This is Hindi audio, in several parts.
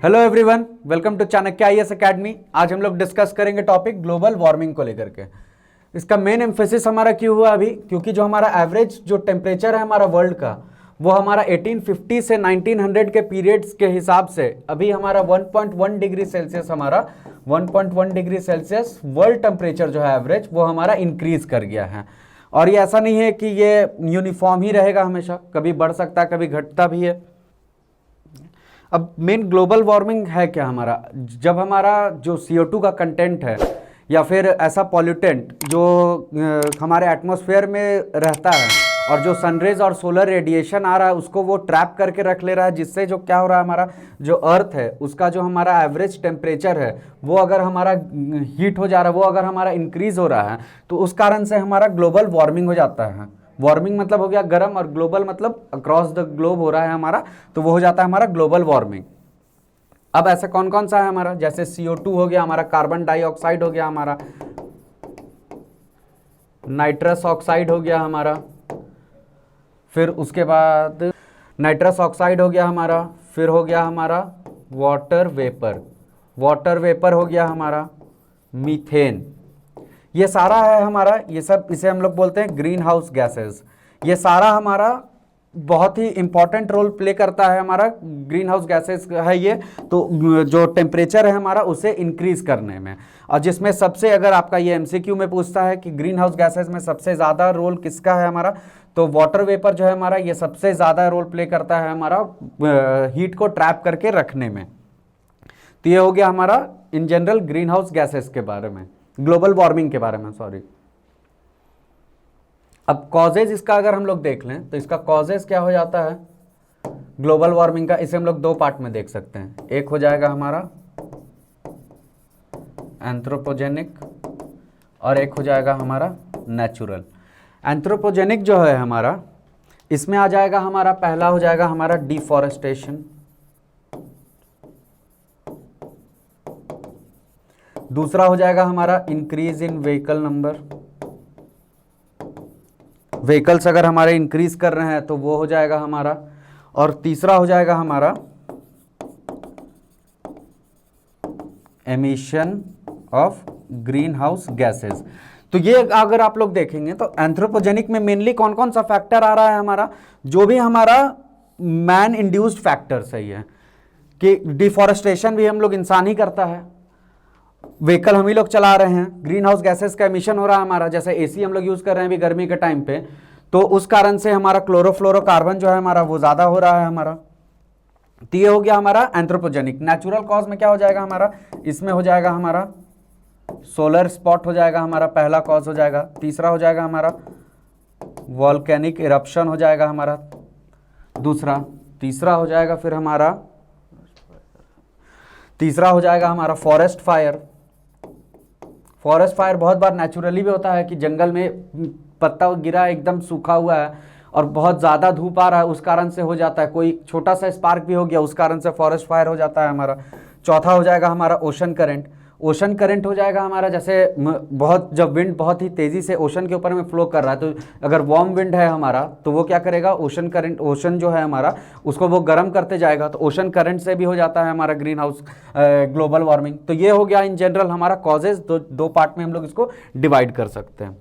Hello everyone, welcome to Chanakya IAS academy. आज हम लोग डिस्कस करेंगे टॉपिक ग्लोबल वार्मिंग को लेकर के। इसका मेन एम्फेसिस हमारा क्यों हुआ अभी, क्योंकि जो हमारा एवरेज जो टेम्परेचर है हमारा वर्ल्ड का, वो हमारा 1850 से 1900 के पीरियड्स के हिसाब से अभी हमारा 1.1 डिग्री सेल्सियस, हमारा 1.1 डिग्री सेल्सियस वर्ल्ड टेम्परेचर जो है एवरेज, वो हमारा इंक्रीज कर गया है। और ये ऐसा नहीं है कि ये यूनिफॉर्म ही रहेगा हमेशा, कभी बढ़ सकता है, कभी घटता भी है। अब मेन ग्लोबल वार्मिंग है क्या हमारा, जब हमारा जो CO2 का कंटेंट है या फिर ऐसा पॉल्यूटेंट जो हमारे एटमॉस्फेयर में रहता है और जो सनरेज और सोलर रेडिएशन आ रहा है उसको वो ट्रैप करके रख ले रहा है, जिससे जो क्या हो रहा है, हमारा जो अर्थ है उसका जो हमारा एवरेज टेम्परेचर है वो अगर हमारा हीट हो जा रहा है, वो अगर हमारा इंक्रीज हो रहा है, तो उस कारण से हमारा ग्लोबल वार्मिंग हो जाता है। वार्मिंग मतलब हो गया गर्म, और ग्लोबल मतलब अक्रॉस द ग्लोब हो रहा है हमारा, तो वो हो जाता है हमारा ग्लोबल वार्मिंग। अब ऐसा कौन कौन सा है हमारा, जैसे CO2 हो गया हमारा, कार्बन डाइऑक्साइड हो गया हमारा, नाइट्रस ऑक्साइड हो गया हमारा, फिर उसके बाद नाइट्रस ऑक्साइड हो गया हमारा, फिर हो गया हमारा वाटर वेपर, वाटर वेपर हो गया हमारा, मीथेन, ये सारा है हमारा, ये सब इसे हम लोग बोलते हैं ग्रीन हाउस गैसेज। ये सारा हमारा बहुत ही इंपॉर्टेंट रोल प्ले करता है, हमारा ग्रीन हाउस गैसेज है ये, तो जो टेम्परेचर है हमारा उसे इंक्रीज करने में। और जिसमें सबसे, अगर आपका ये MCQ में पूछता है कि ग्रीन हाउस गैसेज में सबसे ज़्यादा रोल किसका है हमारा, तो वाटर वेपर जो है हमारा, ये सबसे ज़्यादा रोल प्ले करता है हमारा हीट को ट्रैप करके रखने में। तो ये हो गया हमारा in general green house gases के बारे में, ग्लोबल वार्मिंग के बारे में, सॉरी। अब कॉजेज इसका अगर हम लोग देख लें तो इसका कॉजेज क्या हो जाता है ग्लोबल वार्मिंग का, इसे हम लोग दो पार्ट में देख सकते हैं। एक हो जाएगा हमारा एंथ्रोपोजेनिक और एक हो जाएगा हमारा नेचुरल। एंथ्रोपोजेनिक जो है हमारा, इसमें आ जाएगा हमारा, पहला हो जाएगा हमारा डिफॉरेस्टेशन, दूसरा हो जाएगा हमारा increase in vehicle number, vehicles अगर हमारे इंक्रीज कर रहे हैं तो वो हो जाएगा हमारा, और तीसरा हो जाएगा हमारा emission of green house gases. तो ये अगर आप लोग देखेंगे तो एंथ्रोपोजेनिक में मेनली कौन कौन सा फैक्टर आ रहा है हमारा, जो भी हमारा मैन इंड्यूस्ड फैक्टर्स है, ये कि डिफॉरेस्टेशन भी हम लोग इंसान ही करता है, व्हीकल हम ही लोग चला रहे हैं, ग्रीन हाउस गैसेस का एमिशन हो रहा है हमारा, जैसे AC हम लोग यूज कर रहे हैं अभी गर्मी के टाइम पे, तो उस कारण से हमारा क्लोरोफ्लोरोकार्बन जो है हमारा वो ज्यादा हो रहा है हमारा। तो ये हो गया हमारा एंथ्रोपोजेनिक। नेचुरल कॉज में क्या हो जाएगा हमारा, इसमें हो जाएगा हमारा सोलर स्पॉट हो जाएगा हमारा, पहला कॉज हो जाएगा। तीसरा हो जाएगा हमारा वॉल्केनिक इरप्शन हो जाएगा हमारा दूसरा। तीसरा हो जाएगा फिर हमारा, तीसरा हो जाएगा हमारा फॉरेस्ट फायर। फॉरेस्ट फायर बहुत बार नेचुरली भी होता है कि जंगल में पत्ता गिरा एकदम सूखा हुआ है और बहुत ज़्यादा धूप आ रहा है, उस कारण से हो जाता है, कोई छोटा सा स्पार्क भी हो गया उस कारण से फॉरेस्ट फायर हो जाता है हमारा। चौथा हो जाएगा हमारा ओशन करंट। ओशन करंट हो जाएगा हमारा, जैसे बहुत, जब विंड बहुत ही तेज़ी से ओशन के ऊपर में फ्लो कर रहा है, तो अगर वार्म विंड है हमारा तो वो क्या करेगा, ओशन करंट, ओशन जो है हमारा उसको वो गर्म करते जाएगा, तो ओशन करंट से भी हो जाता है हमारा ग्रीन हाउस ग्लोबल वार्मिंग। तो ये हो गया इन जनरल हमारा कॉजेज, दो पार्ट में हम लोग इसको डिवाइड कर सकते हैं।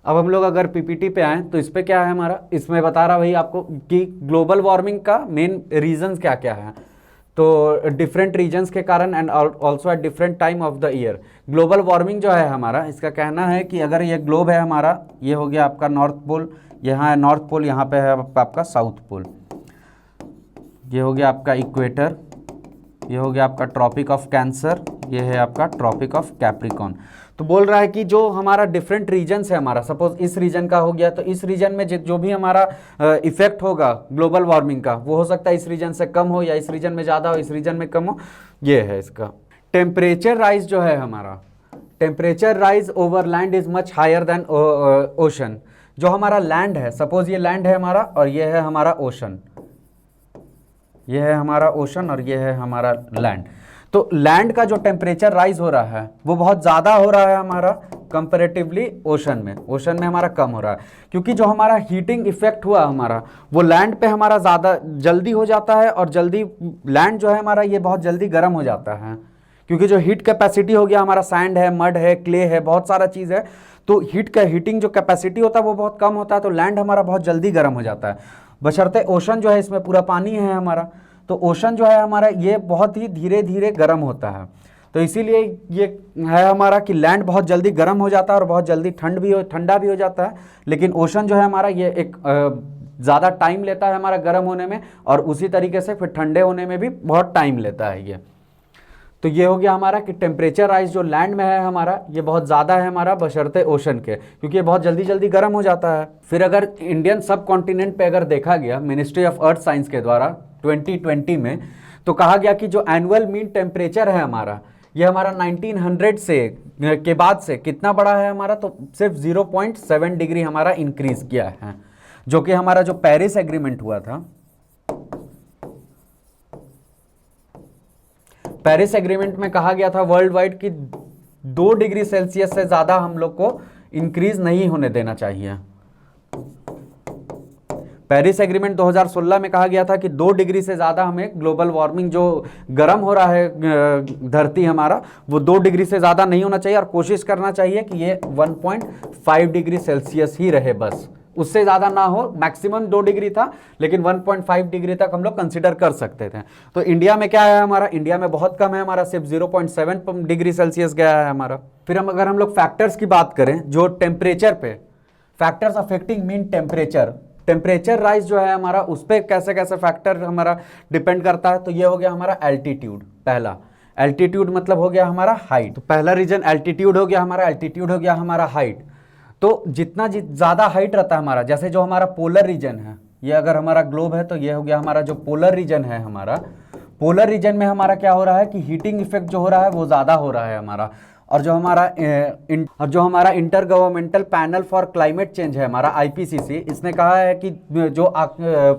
अब हम लोग अगर PPT पे आएँ तो इस पर क्या है हमारा, इसमें बता रहा भाई आपको कि ग्लोबल वार्मिंग का मेन रीजंस क्या क्या है। तो डिफरेंट रीजन्स के कारण and also at different time of the year global warming जो है हमारा, इसका कहना है कि अगर ये ग्लोब है हमारा, ये हो गया आपका नॉर्थ पोल, यहाँ है नॉर्थ पोल, यहाँ पे है आपका साउथ पोल, ये हो गया आपका इक्वेटर, ये हो गया आपका ट्रॉपिक ऑफ कैंसर, ये है आपका ट्रॉपिक ऑफ कैप्रिकॉन। तो बोल रहा है कि जो हमारा डिफरेंट रीजन्स है हमारा, सपोज इस रीजन का हो गया, तो इस रीजन में जो भी हमारा इफेक्ट होगा ग्लोबल वार्मिंग का, वो हो सकता है इस रीजन से कम हो या इस रीजन में ज़्यादा हो, इस रीजन में कम हो। ये है इसका टेम्परेचर राइज जो है हमारा, temperature rise over land is much higher than ocean. जो हमारा लैंड है, सपोज ये लैंड है हमारा और ये है हमारा ओशन, ये है हमारा ओशन और ये है हमारा लैंड। तो लैंड का जो टेम्परेचर राइज हो रहा है वो बहुत ज़्यादा हो रहा है हमारा कंपैरेटिवली ओशन में हमारा कम हो रहा है, क्योंकि जो हमारा हीटिंग इफेक्ट हुआ हमारा वो लैंड पे हमारा ज़्यादा जल्दी हो जाता है, और जल्दी लैंड जो है हमारा ये बहुत जल्दी गर्म हो जाता है, क्योंकि जो हीट कैपेसिटी हो गया हमारा, सैंड है, मड है, क्ले है, बहुत सारा चीज़ है, तो हीटिंग जो कैपेसिटी होता है वो बहुत कम होता है, तो लैंड हमारा बहुत जल्दी गर्म हो जाता है। बशर्ते ओशन जो है इसमें पूरा पानी है हमारा, तो ओशन जो है हमारा ये बहुत ही धीरे धीरे गर्म होता है, तो इसीलिए ये है हमारा कि लैंड बहुत जल्दी गर्म हो जाता है और बहुत जल्दी ठंडा भी हो जाता है, लेकिन ओशन जो है हमारा ये एक ज़्यादा टाइम लेता है हमारा गर्म होने में, और उसी तरीके से फिर ठंडे होने में भी बहुत टाइम लेता है ये। तो ये हो गया हमारा कि टेम्परेचर राइज जो लैंड में है हमारा ये बहुत ज़्यादा है हमारा बशर्ते ओशन के, क्योंकि ये बहुत जल्दी जल्दी गर्म हो जाता है। फिर अगर इंडियन सब कॉन्टिनेंट पे अगर देखा गया मिनिस्ट्री ऑफ अर्थ साइंस के द्वारा 2020 में, तो कहा गया कि जो एनुअल मीन टेम्परेचर है हमारा ये हमारा 1900 से के बाद से कितना बड़ा है हमारा, तो सिर्फ 0.7 डिग्री हमारा इंक्रीज किया है, जो कि हमारा जो पेरिस एग्रीमेंट हुआ था, पेरिस एग्रीमेंट में कहा गया था वर्ल्ड वाइड कि 2 डिग्री सेल्सियस से ज़्यादा हम लोग को इंक्रीज नहीं होने देना चाहिए। पेरिस एग्रीमेंट 2016 में कहा गया था कि 2 डिग्री से ज़्यादा हमें ग्लोबल वार्मिंग जो गर्म हो रहा है धरती हमारा, वो 2 डिग्री से ज़्यादा नहीं होना चाहिए, और कोशिश करना चाहिए कि ये 1.5 डिग्री सेल्सियस ही रहे, बस उससे ज़्यादा ना हो। मैक्सिमम 2 डिग्री था, लेकिन 1.5 डिग्री तक हम लोग कंसिडर कर सकते थे। तो इंडिया में क्या है हमारा, इंडिया में बहुत कम है हमारा, सिर्फ 0.7 डिग्री सेल्सियस गया है हमारा। फिर अगर हम लोग फैक्टर्स की बात करें जो टेम्परेचर पे, factors affecting mean temperature rise जो है हमारा, उस पर कैसे कैसे फैक्टर हमारा डिपेंड करता है, तो ये हो गया हमारा एल्टीट्यूड। पहला एल्टीट्यूड मतलब हो गया हमारा हाइट, तो पहला रीजन एल्टीट्यूड हो गया हमारा, एल्टीट्यूड हो गया हमारा हाइट। तो जितना ज़्यादा हाइट रहता है हमारा, जैसे जो हमारा पोलर रीजन है, ये अगर हमारा ग्लोब है तो ये हो गया हमारा जो पोलर रीजन है हमारा, पोलर रीजन में हमारा क्या हो रहा है कि हीटिंग इफेक्ट जो हो रहा है वो ज़्यादा हो रहा है हमारा। और जो हमारा inter governmental panel for climate change है हमारा IPCC, इसने कहा है कि जो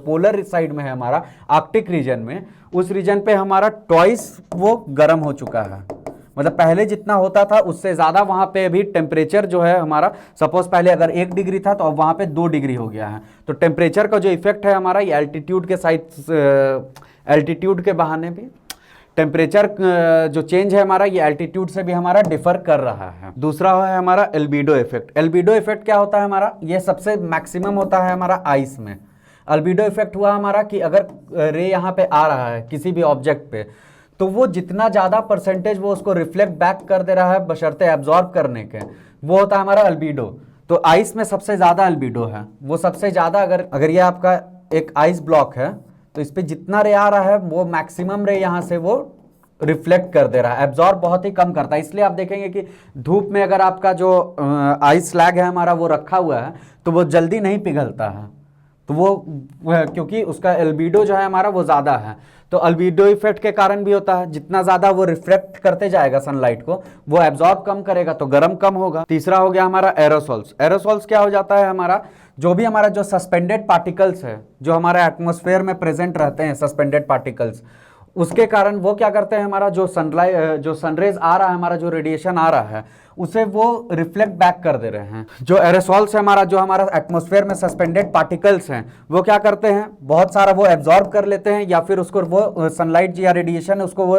पोलर साइड में है हमारा आर्कटिक रीजन में, उस रीजन पे हमारा ट्वाइस वो गर्म हो चुका है, मतलब पहले जितना होता था उससे ज़्यादा वहाँ पे भी टेम्परेचर जो है हमारा, सपोज पहले अगर 1 डिग्री था तो अब वहाँ पे 2 डिग्री हो गया है। तो टेम्परेचर का जो इफेक्ट है हमारा ये एल्टीट्यूड के एल्टीट्यूड के बहाने भी टेम्परेचर जो चेंज है हमारा ये एल्टीट्यूड से भी हमारा डिफर कर रहा है। दूसरा है हमारा एल्बिडो इफेक्ट। एल्बिडो इफेक्ट क्या होता है हमारा, ये सबसे मैक्सिमम होता है हमारा आइस में। एल्बिडो इफेक्ट हुआ हमारा कि अगर रे यहाँ पे आ रहा है किसी भी ऑब्जेक्ट पे, तो वो जितना ज़्यादा परसेंटेज वो उसको रिफ्लेक्ट बैक कर दे रहा है बशर्ते एब्जॉर्ब करने के, वो होता है हमारा अल्बीडो। तो आइस में सबसे ज़्यादा अल्बीडो है, वो सबसे ज़्यादा अगर ये आपका एक आइस ब्लॉक है तो इस पर जितना रे आ रहा है वो मैक्सिमम रे यहाँ से वो रिफ्लेक्ट कर दे रहा है, एब्जॉर्ब बहुत ही कम करता है। इसलिए आप देखेंगे कि धूप में अगर आपका जो आइस स्लैग है हमारा वो रखा हुआ है तो वो जल्दी नहीं पिघलता है, तो वो क्योंकि उसका एल्बिडो जो है हमारा वो ज़्यादा है। तो अल्बिडो इफेक्ट के कारण भी होता है, जितना ज़्यादा वो रिफ्लेक्ट करते जाएगा सनलाइट को वो एब्जॉर्ब कम करेगा तो गर्म कम होगा। तीसरा हो गया हमारा एरोसोल्स। एरोसोल्स क्या हो जाता है हमारा, जो भी हमारा जो सस्पेंडेड पार्टिकल्स है जो हमारे एटमॉस्फेयर में प्रेजेंट रहते हैं, सस्पेंडेड पार्टिकल्स, उसके कारण वो क्या करते हैं हमारा जो सनरेज आ रहा है, हमारा जो रेडिएशन आ रहा है उसे वो रिफ्लेक्ट बैक कर दे रहे हैं। जो एरोसोल्स है हमारा, जो हमारा एटमॉस्फेयर में सस्पेंडेड पार्टिकल्स हैं, वो क्या करते हैं, बहुत सारा वो एब्जॉर्ब कर लेते हैं या फिर उसको वो सनलाइट या रेडिएशन है उसको वो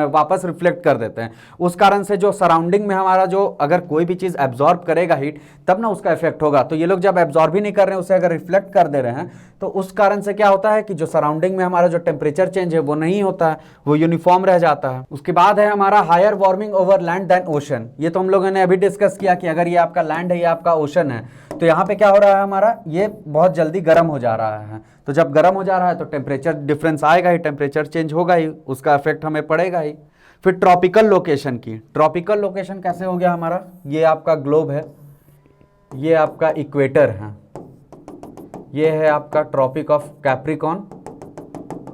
वापस रिफ्लेक्ट कर देते हैं। उस कारण से जो सराउंडिंग में हमारा जो अगर कोई भी चीज़ एब्जॉर्ब करेगा हीट तब ना उसका इफेक्ट होगा। तो ये लोग जब एब्जॉर्ब ही नहीं कर रहे हैं, उसे अगर रिफ्लेक्ट कर दे रहे हैं, तो उस कारण से क्या होता है कि जो सराउंडिंग में हमारा जो टेम्परेचर चेंज है वो नहीं होता है, वो यूनिफॉर्म रह जाता है। उसके बाद है हमारा higher warming over land than ocean. ये तो हम लोगों ने अभी डिस्कस किया कि अगर ये आपका लैंड है, ये आपका ओशन है, तो यहाँ पे क्या हो रहा है हमारा, ये बहुत जल्दी गर्म हो जा रहा है। तो जब गर्म हो जा रहा है तो टेम्परेचर डिफरेंस आएगा ही, टेम्परेचर चेंज होगा ही, उसका इफेक्ट हमें पड़ेगा ही। फिर ट्रॉपिकल लोकेशन की, ट्रॉपिकल लोकेशन कैसे हो गया हमारा, ये आपका ग्लोब है, ये आपका इक्वेटर है, ये है आपका ट्रॉपिक ऑफ कैप्रिकॉन,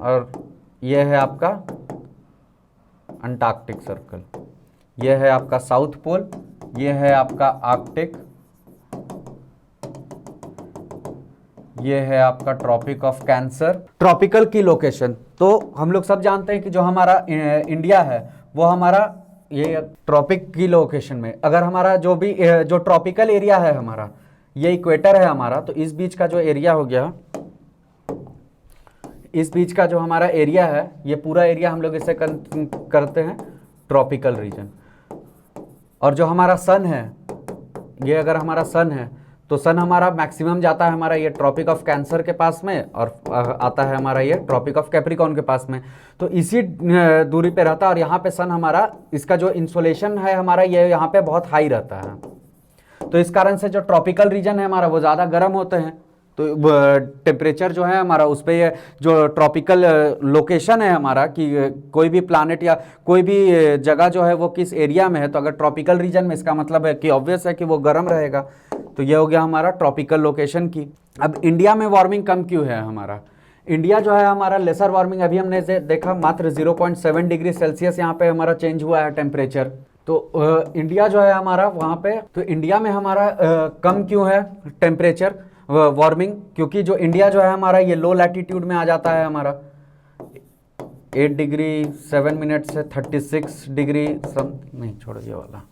और ये है आपका अंटार्कटिक सर्कल, ये है आपका साउथ पोल, ये है आपका आर्कटिक, ये है आपका ट्रॉपिक ऑफ कैंसर। ट्रॉपिकल की लोकेशन तो हम लोग सब जानते हैं कि जो हमारा इंडिया है वो हमारा ये ट्रॉपिक की लोकेशन में, अगर हमारा जो भी जो ट्रॉपिकल एरिया है हमारा, ये इक्वेटर है हमारा, तो इस बीच का जो एरिया हो गया, इस बीच का जो हमारा एरिया है, ये पूरा एरिया हम लोग इसे करते हैं ट्रॉपिकल रीजन। और जो हमारा सन है, ये अगर हमारा सन है तो सन हमारा मैक्सिमम जाता है हमारा ये ट्रॉपिक ऑफ कैंसर के पास में, और आता है हमारा ये ट्रॉपिक ऑफ कैप्रिकॉर्न के पास में, तो इसी दूरी पे रहता है। और यहाँ पे सन हमारा, इसका जो इंसोलेशन है हमारा, ये यहाँ पे बहुत हाई रहता है, तो इस कारण से जो ट्रॉपिकल रीजन है हमारा वो ज़्यादा गर्म होते हैं, तो टेम्परेचर जो है हमारा उस पर, ये जो ट्रॉपिकल लोकेशन है हमारा, कि कोई भी प्लानेट या कोई भी जगह जो है वो किस एरिया में है, तो अगर ट्रॉपिकल रीजन में, इसका मतलब है कि ऑब्वियस है कि वो गर्म रहेगा। तो ये हो गया हमारा ट्रॉपिकल लोकेशन की। अब इंडिया में वार्मिंग कम क्यों है हमारा? इंडिया जो है हमारा लेसर वार्मिंग, अभी हमने देखा मात्र 0.7 डिग्री सेल्सियस यहाँ पे हमारा चेंज हुआ है टेम्परेचर। तो इंडिया जो है हमारा वहाँ पे, तो इंडिया में हमारा कम क्यों है टेम्परेचर वार्मिंग? क्योंकि जो इंडिया जो है हमारा ये लो लैटिट्यूड में आ जाता है हमारा, 8 डिग्री 7 मिनट से 36 डिग्री नहीं, छोड़ो ये वाला,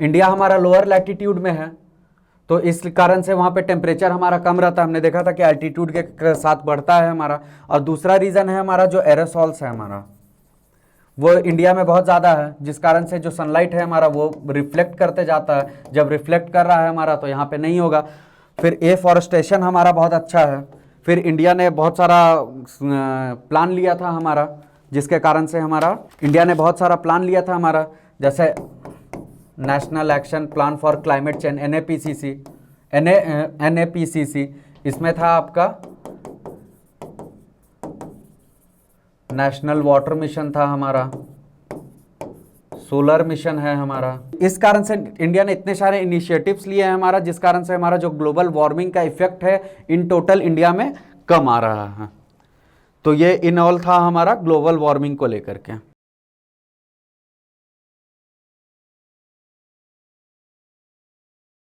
इंडिया हमारा लोअर लैटिट्यूड में है, तो इस कारण से वहाँ पे टेम्परेचर हमारा कम रहता है। हमने देखा था कि एल्टीट्यूड के साथ बढ़ता है हमारा। और दूसरा रीज़न है हमारा जो एरोसॉल्स है हमारा, वो इंडिया में बहुत ज़्यादा है, जिस कारण से जो सनलाइट है हमारा वो रिफ्लेक्ट करते जाता है। जब रिफ्लेक्ट कर रहा है हमारा तो यहाँ पे नहीं होगा। फिर एफॉरेस्टेशन हमारा बहुत अच्छा है। फिर इंडिया ने बहुत सारा प्लान लिया था हमारा, जिसके कारण से हमारा इंडिया ने बहुत सारा प्लान लिया था हमारा, जैसे national action plan for climate change, NAPCC, इसमें था आपका नेशनल वाटर मिशन था हमारा, सोलर मिशन है हमारा। इस कारण से इंडिया ने इतने सारे इनिशिएटिव्स लिए हैं हमारा, जिस कारण से हमारा जो ग्लोबल वार्मिंग का इफेक्ट है इन टोटल इंडिया में कम आ रहा है। तो ये इन ऑल था हमारा ग्लोबल वार्मिंग को लेकर के।